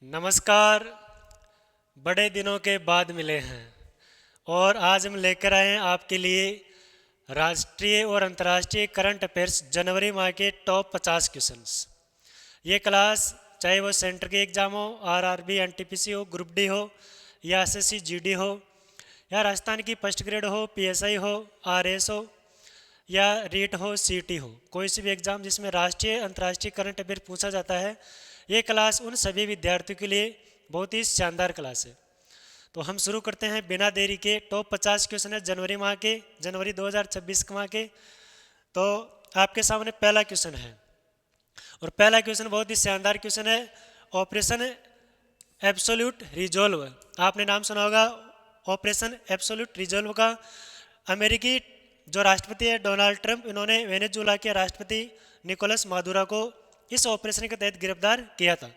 नमस्कार। बड़े दिनों के बाद मिले हैं और आज हम लेकर आए हैं आपके लिए राष्ट्रीय और अंतर्राष्ट्रीय करंट अफेयर्स जनवरी माह के टॉप 50 क्वेश्चंस। ये क्लास चाहे वो सेंटर के एग्ज़ाम हो, आरआरबी, एनटीपीसी हो, ग्रुप डी हो या एसएससी जीडी हो या राजस्थान की फर्स्ट ग्रेड हो, पीएसआई हो, आरएस हो या रीट हो, सीटी हो, कोई सी भी एग्ज़ाम जिसमें राष्ट्रीय अंतर्राष्ट्रीय करंट अफेयर पूछा जाता है, ये क्लास उन सभी विद्यार्थियों के लिए बहुत ही शानदार क्लास है। तो हम शुरू करते हैं बिना देरी के। टॉप 50 क्वेश्चन है जनवरी माह के, जनवरी 2026 माह के। तो आपके सामने पहला क्वेश्चन है और पहला क्वेश्चन बहुत ही शानदार क्वेश्चन है। ऑपरेशन एब्सोल्यूट रिजॉल्व, आपने नाम सुना होगा ऑपरेशन एब्सोल्यूट रिजॉल्व का। अमेरिकी जो राष्ट्रपति है डोनाल्ड ट्रंप, इन्होंने वेनेजुएला के राष्ट्रपति निकोलस मादुरो को इस ऑपरेशन के तहत गिरफ्तार किया था।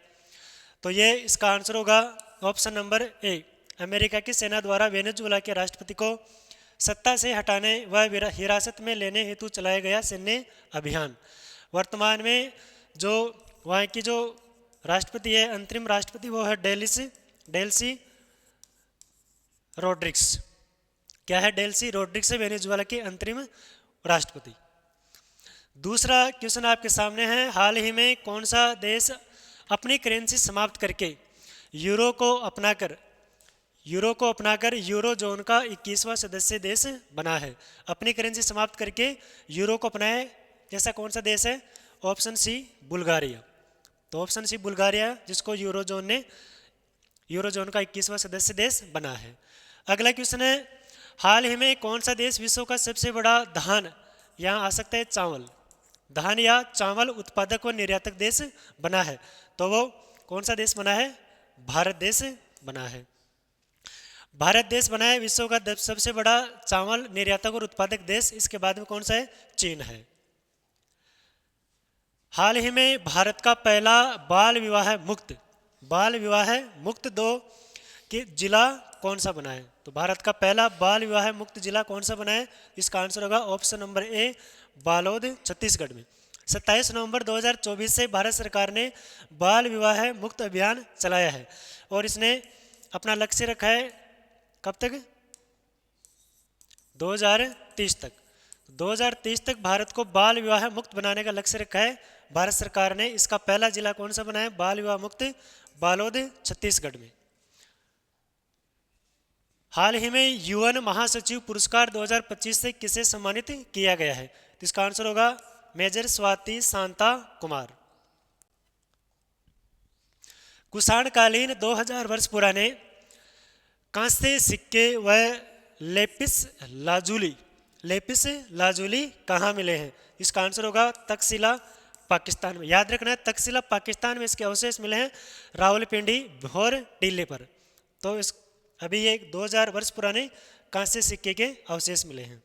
तो ये इसका आंसर होगा ऑप्शन नंबर ए। अमेरिका की सेना द्वारा वेनेजुएला के राष्ट्रपति को सत्ता से हटाने व हिरासत में लेने हेतु चलाया गया सैन्य अभियान। वर्तमान में जो वहाँ की जो राष्ट्रपति है, अंतरिम राष्ट्रपति, वो है डेल्सी रोड्रिग्स। क्या है? डेल्सी रोड्रिग्स है वेनेजुएला के अंतरिम राष्ट्रपति। दूसरा क्वेश्चन आपके सामने है, हाल ही में कौन सा देश अपनी करेंसी समाप्त करके यूरो को अपनाकर यूरो जोन का 21वां सदस्य देश बना है? अपनी करेंसी समाप्त करके यूरो को अपनाए जैसा कौन सा देश है? Option C Bulgaria. तो ऑप्शन सी बुल्गारिया, जिसको यूरो जोन का 21वां सदस्य देश बना है। अगला क्वेश्चन है, हाल ही में कौन सा देश विश्व का सबसे बड़ा धान, यहाँ आ सकता है चावल, धान या चावल उत्पादक व निर्यातक देश बना है? तो वो कौन सा देश बना है? भारत देश बना है। भारत देश बना है विश्व का सबसे बड़ा चावल निर्यातक और उत्पादक देश। इसके बाद में कौन सा है? चीन है। हाल ही में भारत का पहला बाल विवाह मुक्त 2 कि जिला कौन सा बना है? तो भारत का पहला बाल विवाह मुक्त जिला कौन सा बना है? इसका आंसर होगा option number A, Balod, Chhattisgarh में। 27 नवंबर 2024 से भारत सरकार ने बाल विवाह मुक्त अभियान चलाया है और इसने अपना लक्ष्य रखा है कब तक? 2030 तक। 2030 तक भारत को बाल विवाह मुक्त बनाने का लक्ष्य रखा है भारत सरकार ने। इसका पहला जिला कौन सा बना है बाल विवाह मुक्त? बालोद, छत्तीसगढ़ में। हाल ही में यूएन महासचिव पुरस्कार 2025 से किसे सम्मानित किया गया है? तो इसका आंसर होगा मेजर स्वाति शांता कुमार। कुषाणकालीन 2000 वर्ष पुराने कांस्य सिक्के व लेपिस लाजुली कहाँ मिले हैं? इसका आंसर होगा तक्षशिला, पाकिस्तान में। याद रखना है, तक्षशिला पाकिस्तान में इसके अवशेष मिले हैं रावलपिंडी और टीले पर। तो अभी ये 2000 वर्ष पुराने कांस्य सिक्के के अवशेष मिले हैं।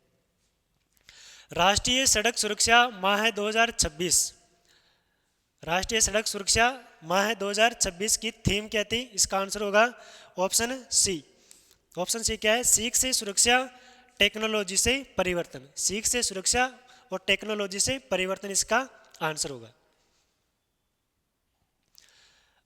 राष्ट्रीय सड़क सुरक्षा माह 2026, राष्ट्रीय सड़क सुरक्षा माह 2026 की थीम क्या थी? इसका आंसर होगा ऑप्शन सी। ऑप्शन सी क्या है? सीख से सुरक्षा, टेक्नोलॉजी से परिवर्तन। सीख से सुरक्षा और टेक्नोलॉजी से परिवर्तन इसका आंसर होगा।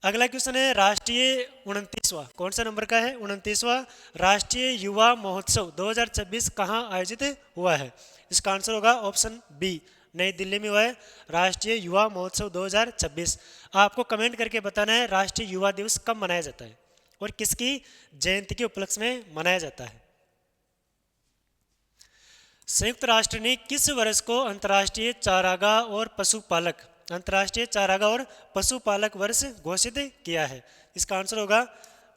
अगला क्वेश्चन है, राष्ट्रीय 29वां, कौन सा नंबर का है? 29वां राष्ट्रीय युवा महोत्सव 2026 कहाँ आयोजित हुआ है? इसका आंसर होगा ऑप्शन बी, नई दिल्ली में हुआ है राष्ट्रीय युवा महोत्सव 2026। आपको कमेंट करके बताना है राष्ट्रीय युवा दिवस कब मनाया जाता है और किसकी जयंती के उपलक्ष्य में मनाया जाता है। संयुक्त राष्ट्र ने किस वर्ष को अंतर्राष्ट्रीय चारागाह और पशुपालक वर्ष घोषित किया है? इसका आंसर होगा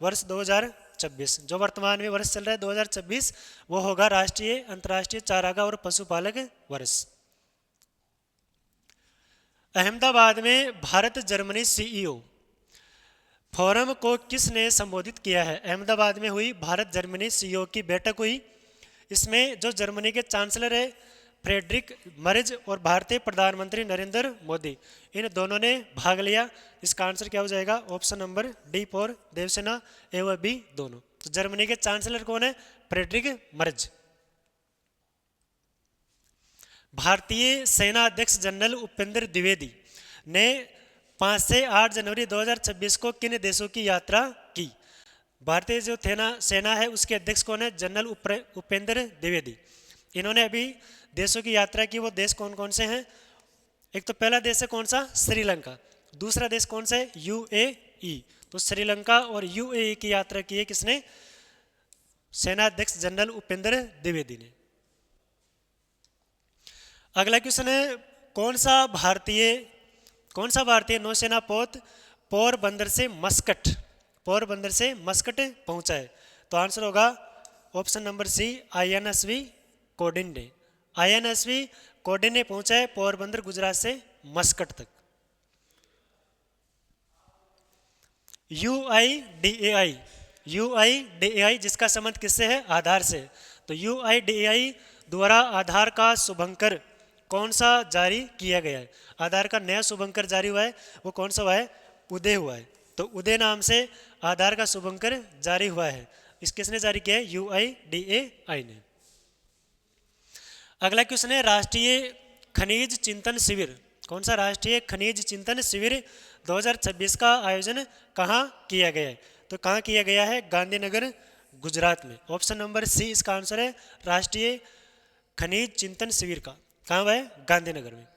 वर्ष 2026। जो वर्तमान में वर्ष चल रहा है 2026, वो होगा अंतर्राष्ट्रीय चारागाह और पशुपालक वर्ष। अहमदाबाद में भारत जर्मनी सीईओ फोरम को किसने संबोधित किया है? अहमदाबाद में हुई भारत जर्मनी सीईओ की बैठक हुई। इसमें जो जर्मनी के चांसलर है फ्रेडरिक मर्ज और भारतीय प्रधानमंत्री नरेंद्र मोदी, इन दोनों ने भाग लिया। इसका आंसर क्या हो जाएगा? Option number D for Devsena, A व बी दोनों। तो जर्मनी के चांसलर कौन है? Friedrich Merz. भारतीय सेना अध्यक्ष जनरल उपेंद्र द्विवेदी ने 5 से 8 जनवरी 2026 को किन देशों की यात्रा की? भारतीय जो सेना है उसके अध्यक्ष कौन है? जनरल उपेंद्र द्विवेदी। इन्होंने अभी देशों की यात्रा की। वो देश कौन कौन से हैं? एक तो पहला देश है कौन सा? श्रीलंका। दूसरा देश कौन सा है? यूएई। तो श्रीलंका और यूएई की यात्रा की है किसने? सेनाध्यक्ष जनरल उपेंद्र द्विवेदी ने। अगला क्वेश्चन है कौन सा भारतीय नौसेना पोत पोरबंदर से मस्कट पहुंचा है? तो आंसर होगा option number C, INSV Kaundinya. INSV Kaundinya पहुंचा है पोरबंदर गुजरात से मस्कट तक। यूआईडीएआई जिसका संबंध किससे है? आधार से। तो यूआईडीएआई द्वारा आधार का शुभंकर कौन सा जारी किया गया है? आधार का नया शुभंकर जारी हुआ है, वो कौन सा हुआ है? उदय हुआ है। तो उदय नाम से आधार का शुभंकर जारी हुआ है। इस किसने जारी किया है? यूआईडीएआई ने। अगला क्वेश्चन है राष्ट्रीय खनिज चिंतन शिविर। कौन सा राष्ट्रीय खनिज चिंतन शिविर 2026 का आयोजन कहाँ किया गया है? तो कहाँ किया गया है? गांधीनगर गुजरात में। ऑप्शन नंबर सी इसका आंसर है। राष्ट्रीय खनिज चिंतन शिविर का कहाँ हुआ है? गांधीनगर में।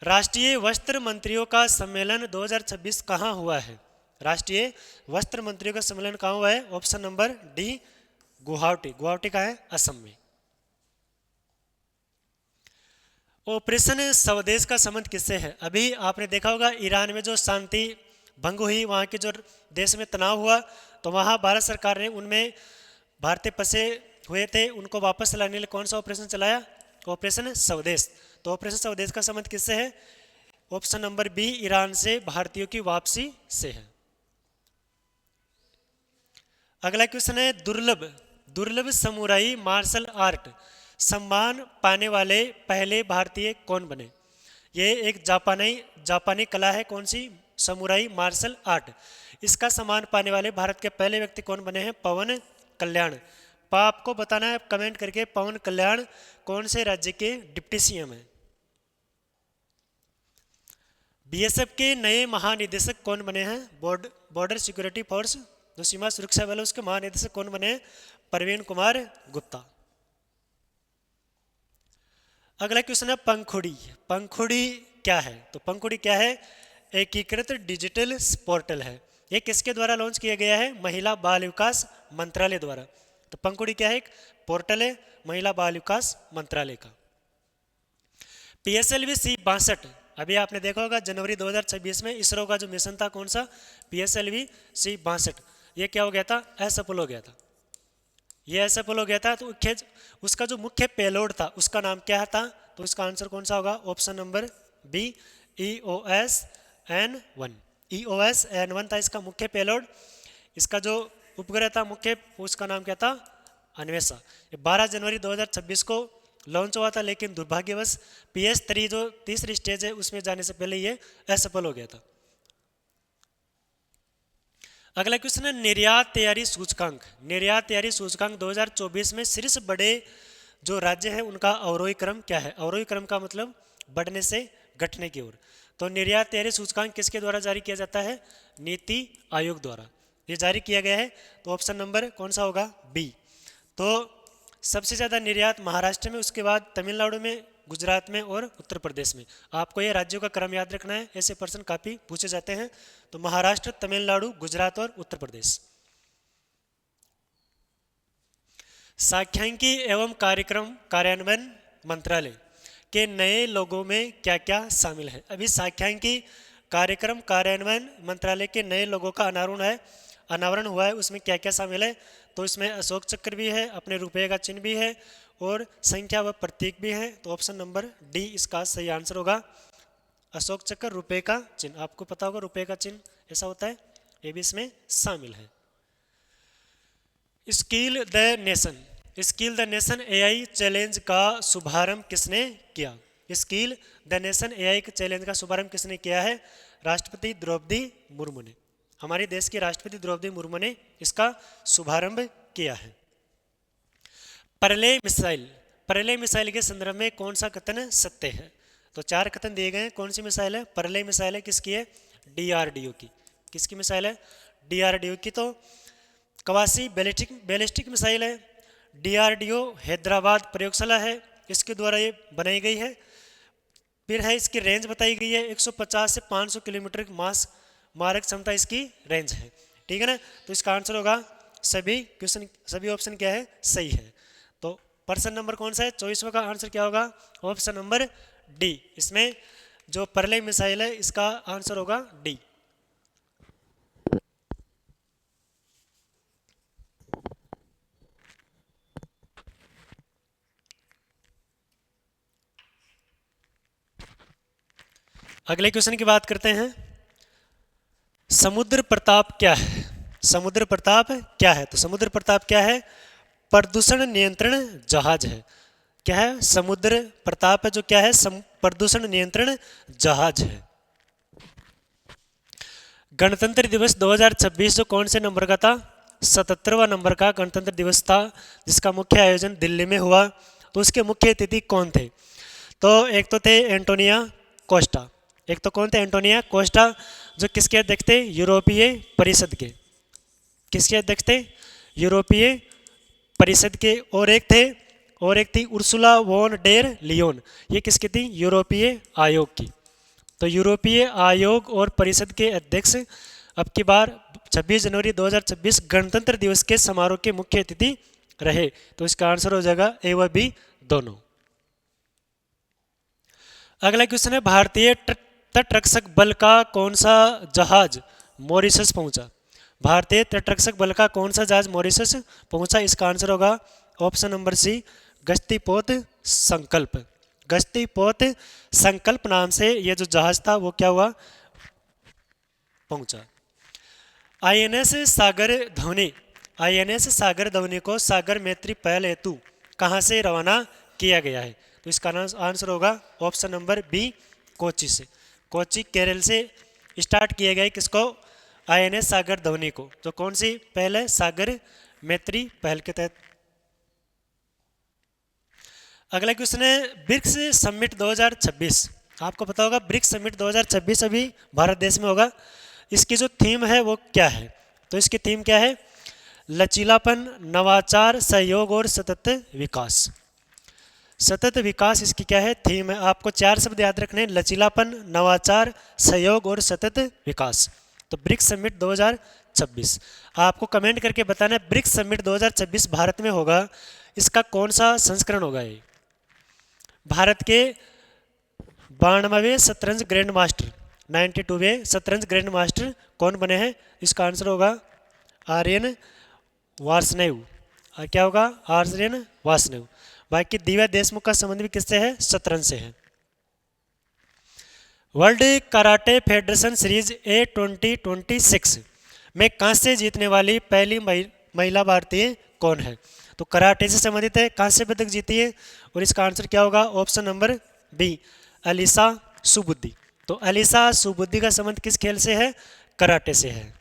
राष्ट्रीय वस्त्र मंत्रियों का सम्मेलन 2026 कहाँ हुआ है? राष्ट्रीय वस्त्र मंत्रियों का सम्मेलन कहाँ हुआ है? Option number D, Guwahati. Guwahati का है? असम में। ऑपरेशन स्वदेश का संबंध किससे है? अभी आपने देखा होगा ईरान में जो शांति भंग हुई, वहाँ के जो देश में तनाव हुआ, तो वहाँ भारत सरकार ने उनमें भारतीय फंसे हुए थे उनको वापस लाने के लिए कौन सा ऑपरेशन चलाया? ऑपरेशन स्वदेश। तो ऑपरेशन स्वदेश का संबंध किससे है? ऑप्शन नंबर बी, ईरान से भारतीयों की वापसी से है। अगला क्वेश्चन है दुर्लभ समुराई मार्शल आर्ट सम्मान पाने वाले पहले भारतीय कौन बने? ये एक जापानी कला है। कौन सी? Samurai martial art. इसका सम्मान पाने वाले भारत के पहले व्यक्ति कौन बने हैं? पवन कल्याण। आपको बताना है कमेंट करके पवन कल्याण कौन से राज्य के डिप्टी सीएम है? बीएसएफ के नए महानिदेशक कौन बने हैं? बॉर्डर सिक्योरिटी फोर्स, जो सीमा सुरक्षा बल, उसके महानिदेशक कौन बने हैं? प्रवीण कुमार गुप्ता। अगला क्वेश्चन है पंखुड़ी क्या है? तो पंखुड़ी क्या है? एकीकृत डिजिटल पोर्टल है। ये किसके द्वारा लॉन्च किया गया है? महिला बाल विकास मंत्रालय द्वारा। तो पंखुड़ी क्या है? एक पोर्टल है महिला बाल विकास मंत्रालय का। PSLV C-62, अभी आपने देखा होगा जनवरी 2026 में इसरो का जो मिशन था कौन सा? PSLV C-62। ये क्या हो गया था? असफल हो गया था। ये असफल हो गया था। तो उसका जो मुख्य पेलोड था उसका नाम क्या था? तो इसका आंसर कौन सा होगा? Option number B, EOS-N1। EOS-N1 था इसका मुख्य पेलोड। इसका जो उपग्रह था मुख्य, उसका नाम क्या था? अन्वेषा। 12 जनवरी 2026 को लॉन्च हुआ था, लेकिन दुर्भाग्यवश PS3 जो तीसरी स्टेज है उसमें जाने से पहले ये असफल हो गया था। अगला क्वेश्चन है निर्यात तैयारी सूचकांक 2024 में शीर्ष बड़े जो राज्य हैं उनका अवरोही क्रम क्या है? अवरोही क्रम का मतलब बढ़ने से घटने की ओर। तो निर्यात तैयारी सूचकांक किसके द्वारा जारी किया जाता है? नीति आयोग द्वारा ये जारी किया गया है। तो ऑप्शन नंबर कौन सा होगा? बी। तो सबसे ज़्यादा निर्यात महाराष्ट्र में, उसके बाद तमिलनाडु में, गुजरात में और उत्तर प्रदेश में। आपको ये राज्यों का क्रम याद रखना है, ऐसे प्रश्न काफ़ी पूछे जाते हैं। तो महाराष्ट्र, तमिलनाडु, गुजरात और उत्तर प्रदेश। सांख्यिकी एवं कार्यक्रम कार्यान्वयन मंत्रालय के नए लोगों में क्या क्या शामिल है? अभी सांख्यिकी कार्यक्रम कार्यान्वयन मंत्रालय के नए लोगों का अनावरण हुआ है। उसमें क्या क्या शामिल है? तो इसमें अशोक चक्र भी है, अपने रुपये का चिन्ह भी है और संख्या व प्रतीक भी है। तो ऑप्शन नंबर डी इसका सही आंसर होगा। अशोक चक्र, रुपये का चिन्ह, आपको पता होगा रुपये का चिन्ह ऐसा होता है, ये भी इसमें शामिल है। Skill the nation AI challenge का शुभारंभ किसने किया? Skill the nation AI challenge का शुभारंभ किसने किया है? राष्ट्रपति द्रौपदी मुर्मू ने। हमारे देश की राष्ट्रपति द्रौपदी मुर्मू ने इसका शुभारंभ किया है। परले मिसाइल के संदर्भ में कौन सा कथन सत्य है? तो 4 कथन दिए गए हैं। कौन सी मिसाइल है? परले मिसाइल है। किसकी है? डीआरडीओ की। किसकी मिसाइल है? डीआरडीओ की। तो कवासी बैलिस्टिक मिसाइल है। डीआरडीओ हैदराबाद प्रयोगशाला है, इसके द्वारा ये बनाई गई है। फिर है इसकी रेंज बताई गई है 150 से 500 किलोमीटर मास मारक क्षमता इसकी रेंज है। ठीक है ना। तो इसका आंसर होगा सभी क्वेश्चन, सभी ऑप्शन क्या है? सही है। तो प्रश्न नंबर कौन सा है? 24वां का आंसर क्या होगा? Option number D. इसमें जो परले मिसाइल है इसका आंसर होगा डी। अगले क्वेश्चन की बात करते हैं। समुद्र प्रताप क्या है? समुद्र प्रताप क्या है? तो समुद्र प्रताप क्या है? प्रदूषण नियंत्रण जहाज है। क्या है? समुद्र प्रताप है जो क्या है? प्रदूषण नियंत्रण जहाज है। गणतंत्र दिवस 2026 जो कौन से नंबर का था? 77वां नंबर का गणतंत्र दिवस था, जिसका मुख्य आयोजन दिल्ली में हुआ। तो उसके मुख्य अतिथि कौन थे? तो एक तो थे एंटोनिया कोस्टा। एक तो कौन थे? एंटोनिया कोस्टा, जो किसके अध्यक्ष थे? यूरोपीय परिषद के। किसके अध्यक्ष थे? यूरोपीय परिषद के। और एक थी उर्सुला वॉन डेर लियोन। ये किसकी थी? यूरोपीय आयोग की। तो यूरोपीय आयोग और परिषद के अध्यक्ष अब की बार 26 जनवरी 2026 गणतंत्र दिवस के समारोह के मुख्य अतिथि रहे। तो इसका आंसर हो जाएगा ए व बी दोनों। अगला क्वेश्चन है, भारतीय तटरक्षक बल का कौन सा जहाज मॉरिशस पहुंचा? भारतीय तटरक्षक बल का कौन सा जहाज मॉरिशस पहुंचा? इसका आंसर होगा ऑप्शन नंबर सी, गश्तीपोत संकल्प। गश्तीपोत संकल्प नाम से ये जो जहाज था वो क्या हुआ? पहुंचा। आईएनएस सागर धवनी, आईएनएस सागर धवनी को सागर मैत्री पहल हेतु कहां से रवाना किया गया है? तो इसका आंसर होगा ऑप्शन नंबर बी, कोच्चि से। कोच्चि केरल से स्टार्ट किया गया किसको? आईएनएस सागर धवनी को। तो कौन सी पहल है? सागर मैत्री पहल के तहत। अगला क्वेश्चन है, ब्रिक्स समिट 2026। आपको पता होगा ब्रिक्स समिट 2026 अभी भारत देश में होगा। इसकी जो थीम है वो क्या है? तो इसकी थीम क्या है? लचीलापन, नवाचार, सहयोग और सतत विकास। सतत विकास इसकी क्या है? थीम है। आपको 4 शब्द याद रखने, लचीलापन, नवाचार, सहयोग और सतत विकास। तो ब्रिक्स समिट 2026 आपको कमेंट करके बताना है ब्रिक्स समिट 2026 भारत में होगा, इसका कौन सा संस्करण होगा? ये भारत के 92वें शतरंज ग्रैंड मास्टर, 92वें शतरंज ग्रैंड मास्टर कौन बने हैं? इसका आंसर होगा आर्यन वार्ष्णेय। क्या होगा? आर्यन वार्ष्णेय। बाकी दिव्या देशमुख का संबंध भी किससे है? शतरंज से है। World karate federation series A 2026 में कांस्य जीतने वाली पहली महिला भारतीय कौन है? तो कराटे से संबंधित है, कांस्य पदक जीती है। और इसका आंसर क्या होगा? Option number B, Alisa Subudhi. तो अलीसा सुबुद्धि का संबंध किस खेल से है? कराटे से है।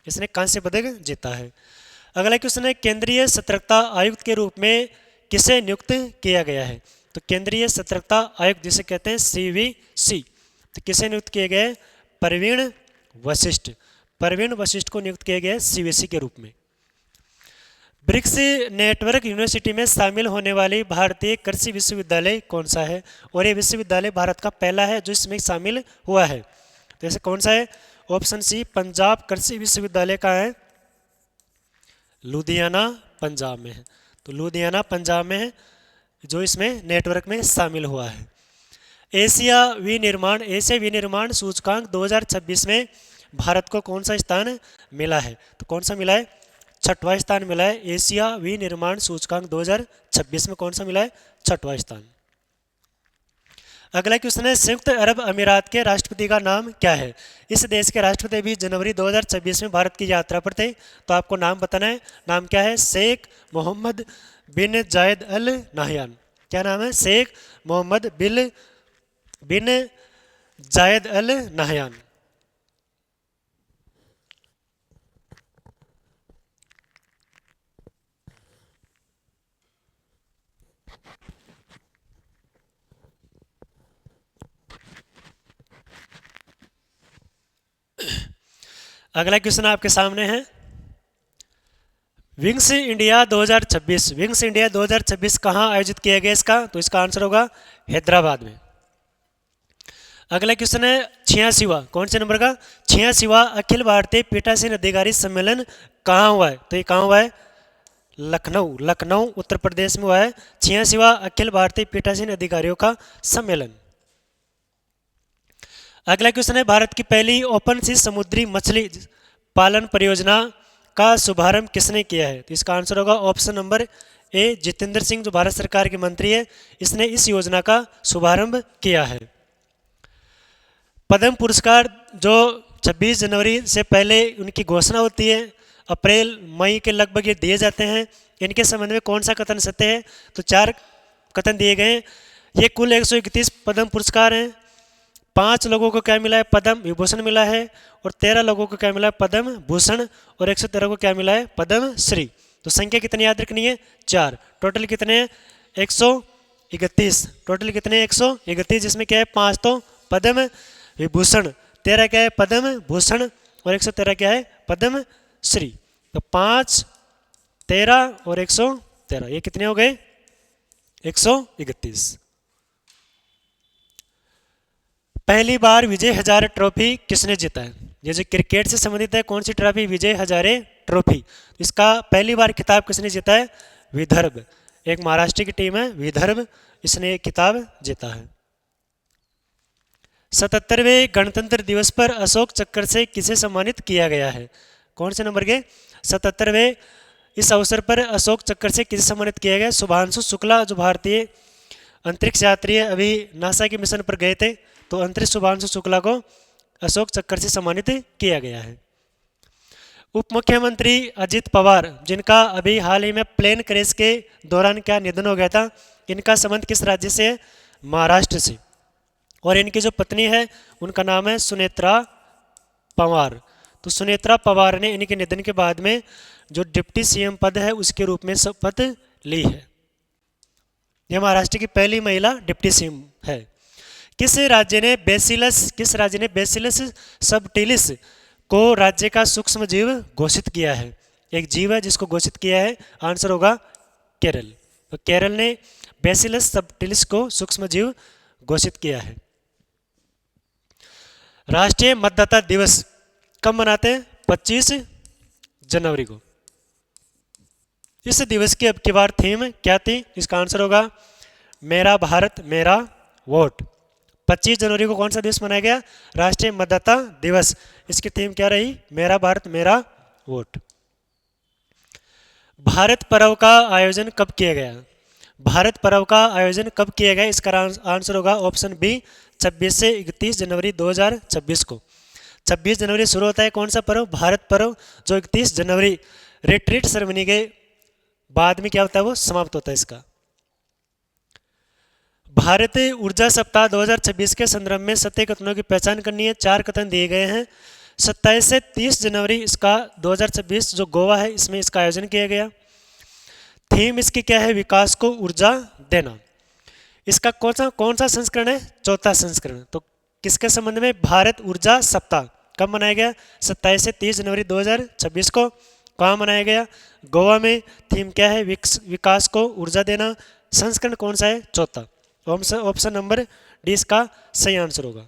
इसने कांस्य पदक जीता है। अगला क्वेश्चन है, केंद्रीय सतर्कता आयुक्त के रूप में किसे नियुक्त किया गया है? तो केंद्रीय सतर्कता आयुक्त जिसे कहते हैं CVC, तो किसे नियुक्त किए गए? प्रवीण वशिष्ठ। प्रवीण वशिष्ठ को नियुक्त किया गया CVC के रूप में। ब्रिक्स नेटवर्क यूनिवर्सिटी में शामिल होने वाली भारतीय कृषि विश्वविद्यालय कौन सा है? और ये विश्वविद्यालय भारत का पहला है जो इसमें शामिल हुआ है। तो ऐसे कौन सा है? ऑप्शन सी, पंजाब कृषि विश्वविद्यालय का है, लुधियाना पंजाब में है। तो लुधियाना पंजाब में है जो इसमें नेटवर्क में शामिल हुआ है। एशिया विनिर्माण सूचकांक 2026 में भारत को कौन सा स्थान मिला है? तो कौन सा मिला है? 6वां स्थान मिला है। एशिया विनिर्माण सूचकांक 2026 में कौन सा मिला है? 6वां स्थान। अगला क्वेश्चन है, संयुक्त अरब अमीरात के राष्ट्रपति का नाम क्या है? इस देश के राष्ट्रपति भी जनवरी 2026 में भारत की यात्रा पर थे। तो आपको नाम बताना है। नाम क्या है? शेख मोहम्मद बिन जायद अल नाहयान। क्या नाम है? शेख मोहम्मद बिन जायद अल नाहयान। अगला क्वेश्चन आपके सामने है, विंग्स इंडिया 2026, विंग्स इंडिया 2026 कहाँ आयोजित किया गया इसका? तो इसका आंसर होगा हैदराबाद में। अगला क्वेश्चन है 86वां, कौन से नंबर का? 86वां अखिल भारतीय पीठासीन अधिकारी सम्मेलन कहाँ हुआ है? तो ये कहाँ हुआ है? लखनऊ, लखनऊ उत्तर प्रदेश में हुआ है 86वां अखिल भारतीय पीठासीन अधिकारियों का सम्मेलन। अगला क्वेश्चन है, भारत की पहली ओपन सी समुद्री मछली पालन परियोजना का शुभारंभ किसने किया है? तो इसका आंसर होगा option number A, Jitendra Singh, जो भारत सरकार के मंत्री है, इसने इस योजना का शुभारंभ किया है। पद्म पुरस्कार जो 26 जनवरी से पहले उनकी घोषणा होती है, अप्रैल मई के लगभग ये दिए जाते हैं, इनके संबंध में कौन सा कथन सत्य है? तो 4 कथन दिए गए हैं। ये कुल 131 पद्म पुरस्कार हैं। 5 लोगों को क्या मिला है? पद्म विभूषण मिला है। और 13 लोगों को क्या मिला है? पद्म भूषण। और 113 को क्या मिला है? पद्म श्री। तो संख्या कितनी याद रखनी है? 4। टोटल कितने हैं? 131। टोटल कितने? 131, जिसमें क्या है? 5 तो पद्म विभूषण, 13 क्या है? पद्म भूषण, और 113 क्या है? पद्म श्री। तो 5, 13 और 113, ये कितने हो गए? 131। पहली बार विजय हजारे ट्रॉफी किसने जीता है? ये जो क्रिकेट से संबंधित है, कौन सी ट्रॉफी? विजय हजारे ट्रॉफी। इसका पहली बार खिताब किसने जीता है? विदर्भ, एक महाराष्ट्र की टीम है विदर्भ, इसने खिताब जीता है। 77वें गणतंत्र दिवस पर अशोक चक्र से किसे सम्मानित किया गया है? कौन से नंबर के? 77वें इस अवसर पर अशोक चक्र से किसे सम्मानित किया गया? शुभांशु शुक्ला, जो भारतीय अंतरिक्ष यात्री है, अभी नासा के मिशन पर गए थे, तो अंतरिक्ष शुभांशु शुक्ला को अशोक चक्र से सम्मानित किया गया है। उप मुख्यमंत्री अजित पवार, जिनका अभी हाल ही में प्लेन क्रैश के दौरान क्या निधन हो गया था, इनका संबंध किस राज्य से है? महाराष्ट्र से। और इनकी जो पत्नी है उनका नाम है सुनेत्रा पवार। तो सुनेत्रा पवार ने इनके निधन के बाद में जो डिप्टी सीएम पद है उसके रूप में शपथ ली है। यह महाराष्ट्र की पहली महिला डिप्टी सीएम है। किस राज्य ने बेसिलस सबटिलिस को राज्य का सूक्ष्म जीव घोषित किया है? एक जीव है जिसको घोषित किया है, आंसर होगा केरल। तो केरल ने बेसिलस सबटिलिस को सूक्ष्म जीव घोषित किया है। राष्ट्रीय मतदाता दिवस कब मनाते हैं? 25 जनवरी को। इस दिवस की अब की बार थीम क्या थी? इसका आंसर होगा मेरा भारत मेरा वोट। 25 जनवरी को कौन सा दिवस मनाया गया? राष्ट्रीय मतदाता दिवस। इसकी थीम क्या रही? मेरा भारत मेरा वोट। भारत पर्व का आयोजन कब किया गया? भारत पर्व का आयोजन कब किया गया? इसका आंसर होगा ऑप्शन बी, 26 से 31 जनवरी 2026 को। 26 जनवरी शुरू होता है कौन सा पर्व? भारत पर्व, जो 31 जनवरी रिट्रीट सेरेमनी के बाद में क्या होता है? वो समाप्त होता है इसका। भारतीय ऊर्जा सप्ताह 2026 के संदर्भ में सत्य कथनों की पहचान करनी है। 4 कथन दिए गए हैं। 27 से 30 जनवरी इसका 2026 जो गोवा है इसमें इसका आयोजन किया गया। थीम इसकी क्या है? विकास को ऊर्जा देना। इसका कौन सा संस्करण है? 4था संस्करण। तो किसके संबंध में? भारत ऊर्जा सप्ताह कब मनाया गया? 27 से 30 जनवरी 2026 को। कहाँ मनाया गया? गोवा में। थीम क्या है? विकास को ऊर्जा देना। संस्करण कौन सा है? 4था। ऑप्शन नंबर डी इसका सही आंसर होगा।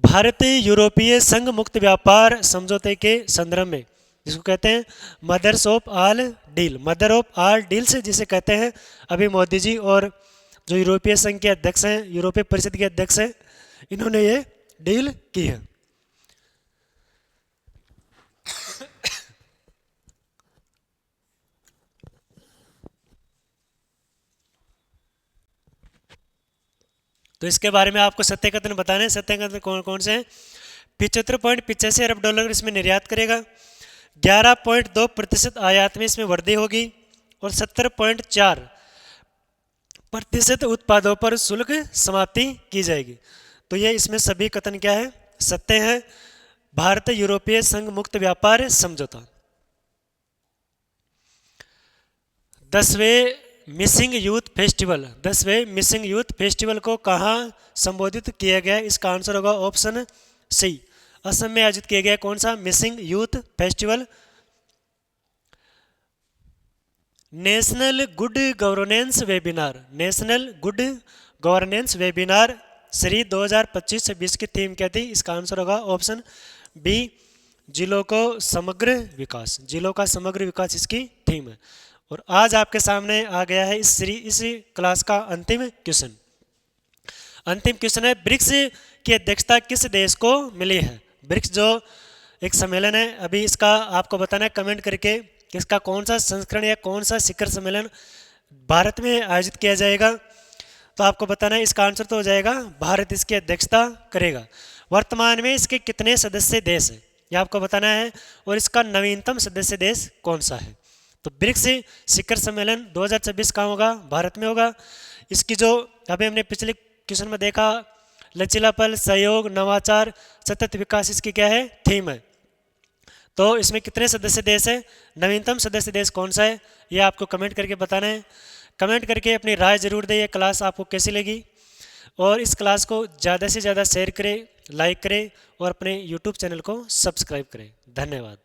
भारतीय यूरोपीय संघ मुक्त व्यापार समझौते के संदर्भ में, जिसको कहते हैं mothers of all deal, mother of all deals जिसे कहते हैं, अभी मोदी जी और जो यूरोपीय संघ के अध्यक्ष हैं, यूरोपीय परिषद के अध्यक्ष हैं, इन्होंने ये डील की है। तो इसके बारे में आपको सत्य कथन बताने हैं। सत्य कथन कौन कौन से हैं? 75.85 अरब डॉलर इसमें निर्यात करेगा, 11.2% आयात में इसमें वृद्धि होगी, और 70.4% उत्पादों पर शुल्क समाप्ति की जाएगी। तो ये इसमें सभी कथन क्या है? सत्य है। भारत यूरोपीय संघ मुक्त व्यापार समझौता। 10वें मिसिंग यूथ फेस्टिवल, 10वें मिसिंग यूथ फेस्टिवल को कहाँ संबोधित किया गया? इसका आंसर होगा ऑप्शन सी, असम में आयोजित किया गया कौन सा missing youth festival? National good governance webinar, national good governance webinar Shri 2025-26 की थीम क्या थी? इसका आंसर होगा ऑप्शन बी, जिलों को समग्र विकास, जिलों का समग्र विकास इसकी थीम है। और आज आपके सामने आ गया है इस क्लास का अंतिम क्वेश्चन। अंतिम क्वेश्चन है, ब्रिक्स की अध्यक्षता किस देश को मिली है? ब्रिक्स जो एक सम्मेलन है, अभी इसका आपको बताना है कमेंट करके कि इसका कौन सा संस्करण या कौन सा शिखर सम्मेलन भारत में आयोजित किया जाएगा। तो आपको बताना है, इसका आंसर तो हो जाएगा भारत इसकी अध्यक्षता करेगा। वर्तमान में इसके कितने सदस्य देश हैं यह आपको बताना है, और इसका नवीनतम सदस्य देश कौन सा है। तो ब्रिक्स शिखर सम्मेलन 2026 कहाँ होगा? भारत में होगा। इसकी जो अभी हमने पिछले क्वेश्चन में देखा, लचीलापन, सहयोग, नवाचार, सतत विकास इसकी क्या है? थीम है। तो इसमें कितने सदस्य देश है, नवीनतम सदस्य देश कौन सा है, ये आपको कमेंट करके बताना है। कमेंट करके अपनी राय जरूर दें, ये क्लास आपको कैसी लगी, और इस क्लास को ज़्यादा से ज़्यादा शेयर करें, लाइक करें और अपने यूट्यूब चैनल को सब्सक्राइब करें। धन्यवाद।